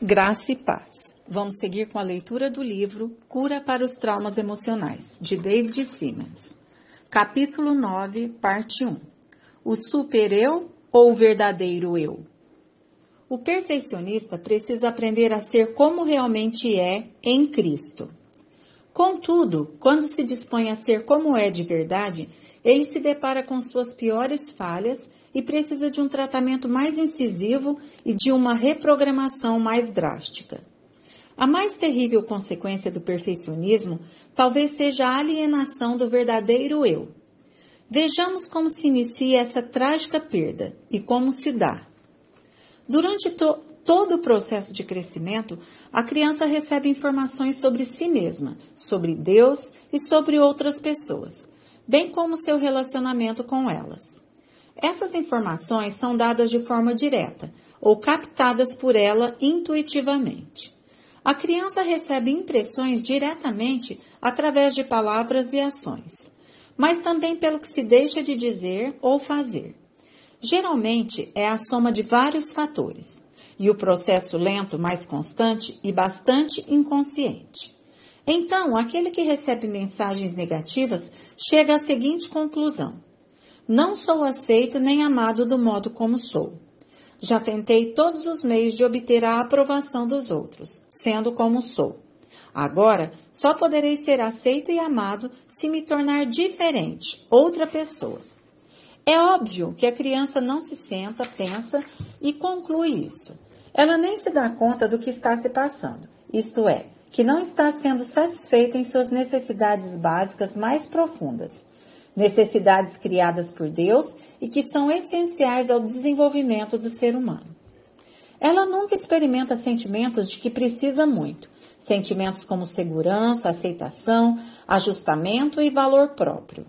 Graça e paz. Vamos seguir com a leitura do livro Cura para os Traumas Emocionais, de David Simmons. Capítulo 9, parte 1. O super-eu ou o verdadeiro eu? O perfeccionista precisa aprender a ser como realmente é em Cristo. Contudo, quando se dispõe a ser como é de verdade, ele se depara com suas piores falhas e precisa de um tratamento mais incisivo e de uma reprogramação mais drástica. A mais terrível consequência do perfeccionismo talvez seja a alienação do verdadeiro eu. Vejamos como se inicia essa trágica perda e como se dá. Durante todo o processo de crescimento, a criança recebe informações sobre si mesma, sobre Deus e sobre outras pessoas, bem como seu relacionamento com elas. Essas informações são dadas de forma direta ou captadas por ela intuitivamente. A criança recebe impressões diretamente através de palavras e ações, mas também pelo que se deixa de dizer ou fazer. Geralmente é a soma de vários fatores, e o processo lento, mais constante e bastante inconsciente. Então, aquele que recebe mensagens negativas chega à seguinte conclusão: não sou aceito nem amado do modo como sou. Já tentei todos os meios de obter a aprovação dos outros, sendo como sou. Agora, só poderei ser aceito e amado se me tornar diferente, outra pessoa. É óbvio que a criança não se senta, pensa e conclui isso. Ela nem se dá conta do que está se passando, isto é, que não está sendo satisfeita em suas necessidades básicas mais profundas, necessidades criadas por Deus e que são essenciais ao desenvolvimento do ser humano. Ela nunca experimenta sentimentos de que precisa muito, sentimentos como segurança, aceitação, ajustamento e valor próprio.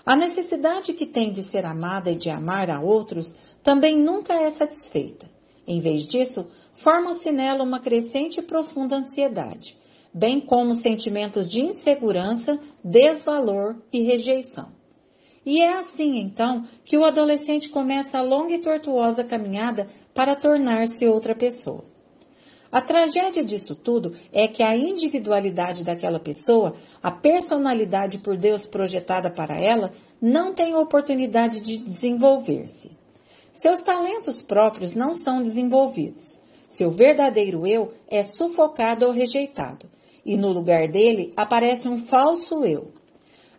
A necessidade que tem de ser amada e de amar a outros também nunca é satisfeita. Em vez disso, forma-se nela uma crescente e profunda ansiedade, bem como sentimentos de insegurança, desvalor e rejeição. E é assim, então, que o adolescente começa a longa e tortuosa caminhada para tornar-se outra pessoa. A tragédia disso tudo é que a individualidade daquela pessoa, a personalidade por Deus projetada para ela, não tem oportunidade de desenvolver-se. Seus talentos próprios não são desenvolvidos. Seu verdadeiro eu é sufocado ou rejeitado, e no lugar dele aparece um falso eu.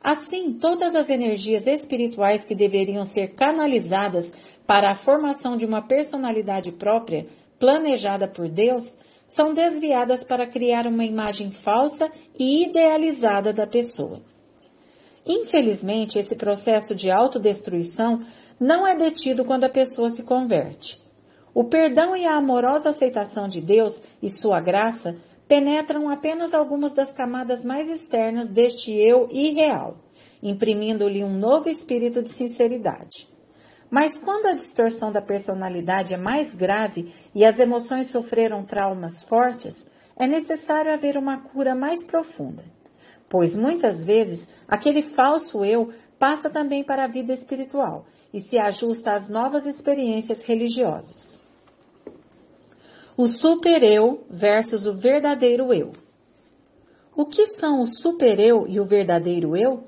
Assim, todas as energias espirituais que deveriam ser canalizadas para a formação de uma personalidade própria, planejada por Deus, são desviadas para criar uma imagem falsa e idealizada da pessoa. Infelizmente, esse processo de autodestruição não é detido quando a pessoa se converte. O perdão e a amorosa aceitação de Deus e sua graça penetram apenas algumas das camadas mais externas deste eu irreal, imprimindo-lhe um novo espírito de sinceridade. Mas quando a distorção da personalidade é mais grave e as emoções sofreram traumas fortes, é necessário haver uma cura mais profunda. Pois muitas vezes aquele falso eu passa também para a vida espiritual e se ajusta às novas experiências religiosas. O super-eu versus o verdadeiro eu. O que são o super-eu e o verdadeiro eu?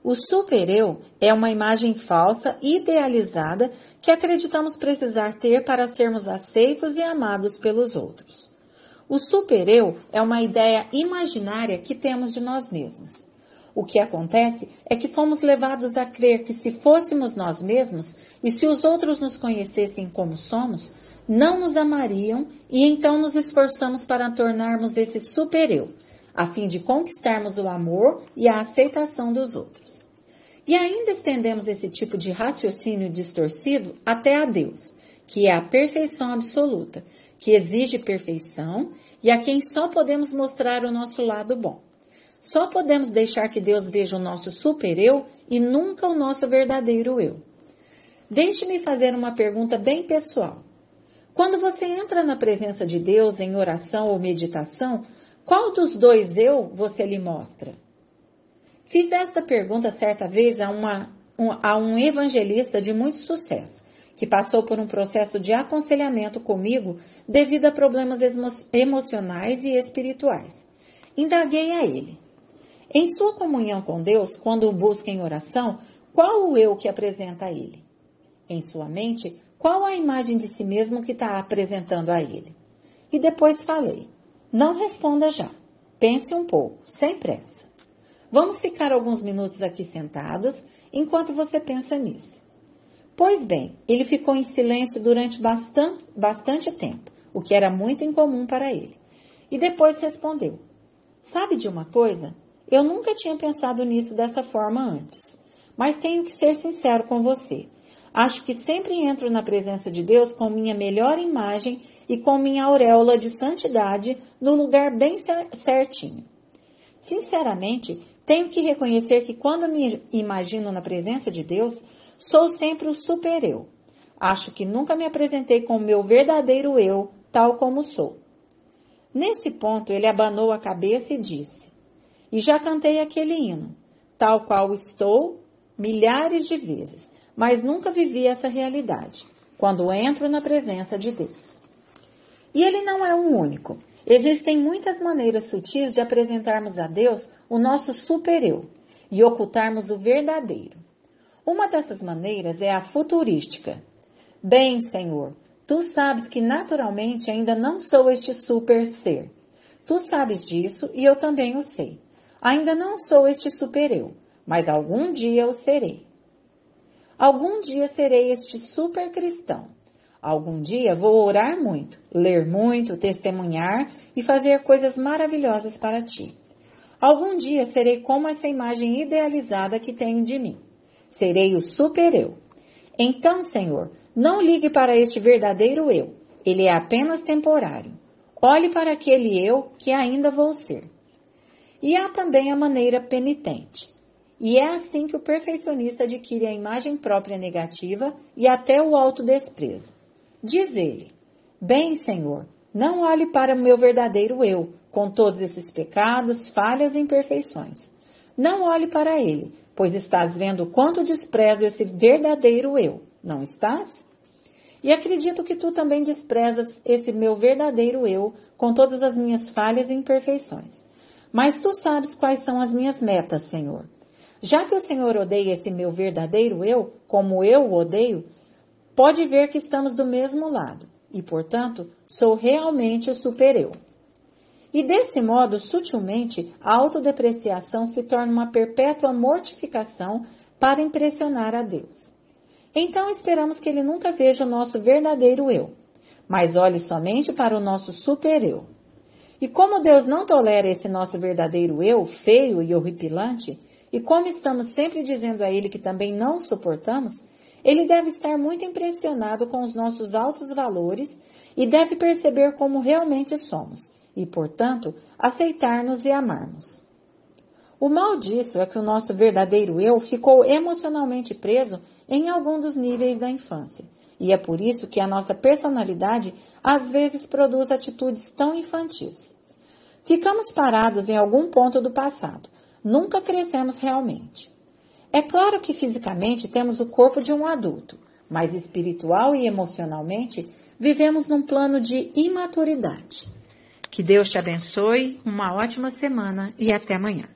O super-eu é uma imagem falsa, idealizada, que acreditamos precisar ter para sermos aceitos e amados pelos outros. O super-eu é uma ideia imaginária que temos de nós mesmos. O que acontece é que fomos levados a crer que se fôssemos nós mesmos e se os outros nos conhecessem como somos, não nos amariam e então nos esforçamos para tornarmos esse super-eu, a fim de conquistarmos o amor e a aceitação dos outros. E ainda estendemos esse tipo de raciocínio distorcido até a Deus, que é a perfeição absoluta, que exige perfeição e a quem só podemos mostrar o nosso lado bom. Só podemos deixar que Deus veja o nosso super-eu e nunca o nosso verdadeiro eu. Deixe-me fazer uma pergunta bem pessoal. Quando você entra na presença de Deus em oração ou meditação, qual dos dois eu você lhe mostra? Fiz esta pergunta certa vez a um evangelista de muito sucesso, que passou por um processo de aconselhamento comigo devido a problemas emocionais e espirituais. Indaguei a ele: em sua comunhão com Deus, quando o busca em oração, qual o eu que apresenta a ele? Em sua mente, qual a imagem de si mesmo que está apresentando a ele? E depois falei: não responda já. Pense um pouco, sem pressa. Vamos ficar alguns minutos aqui sentados enquanto você pensa nisso. Pois bem, ele ficou em silêncio durante bastante tempo, o que era muito incomum para ele. E depois respondeu: sabe de uma coisa? Eu nunca tinha pensado nisso dessa forma antes, mas tenho que ser sincero com você. Acho que sempre entro na presença de Deus com minha melhor imagem e com minha auréola de santidade no lugar bem certinho. Sinceramente, tenho que reconhecer que quando me imagino na presença de Deus, sou sempre o super-eu. Acho que nunca me apresentei com o meu verdadeiro eu, tal como sou. Nesse ponto, ele abanou a cabeça e disse: e já cantei aquele hino, tal qual estou, milhares de vezes, mas nunca vivi essa realidade, quando entro na presença de Deus. E ele não é o único. Existem muitas maneiras sutis de apresentarmos a Deus o nosso super-eu e ocultarmos o verdadeiro. Uma dessas maneiras é a futurística. Bem, Senhor, tu sabes que naturalmente ainda não sou este super-ser. Tu sabes disso e eu também o sei. Ainda não sou este super-eu, mas algum dia o serei. Algum dia serei este super-cristão. Algum dia vou orar muito, ler muito, testemunhar e fazer coisas maravilhosas para ti. Algum dia serei como essa imagem idealizada que tenho de mim. Serei o super-eu. Então, Senhor, não ligue para este verdadeiro eu. Ele é apenas temporário. Olhe para aquele eu que ainda vou ser. E há também a maneira penitente. E é assim que o perfeccionista adquire a imagem própria negativa e até o autodesprezo. Diz ele: bem, Senhor, não olhe para o meu verdadeiro eu, com todos esses pecados, falhas e imperfeições. Não olhe para ele, pois estás vendo o quanto desprezo esse verdadeiro eu, não estás? E acredito que tu também desprezas esse meu verdadeiro eu, com todas as minhas falhas e imperfeições. Mas tu sabes quais são as minhas metas, Senhor. Já que o Senhor odeia esse meu verdadeiro eu, como eu o odeio, pode ver que estamos do mesmo lado e, portanto, sou realmente o super-eu. E desse modo, sutilmente, a autodepreciação se torna uma perpétua mortificação para impressionar a Deus. Então esperamos que Ele nunca veja o nosso verdadeiro eu, mas olhe somente para o nosso super-eu. E como Deus não tolera esse nosso verdadeiro eu, feio e horripilante, e como estamos sempre dizendo a Ele que também não suportamos, Ele deve estar muito impressionado com os nossos altos valores e deve perceber como realmente somos e, portanto, aceitar-nos e amarmos. O mal disso é que o nosso verdadeiro eu ficou emocionalmente preso em algum dos níveis da infância. E é por isso que a nossa personalidade às vezes produz atitudes tão infantis. Ficamos parados em algum ponto do passado. Nunca crescemos realmente. É claro que fisicamente temos o corpo de um adulto, mas espiritual e emocionalmente vivemos num plano de imaturidade. Que Deus te abençoe, uma ótima semana e até amanhã.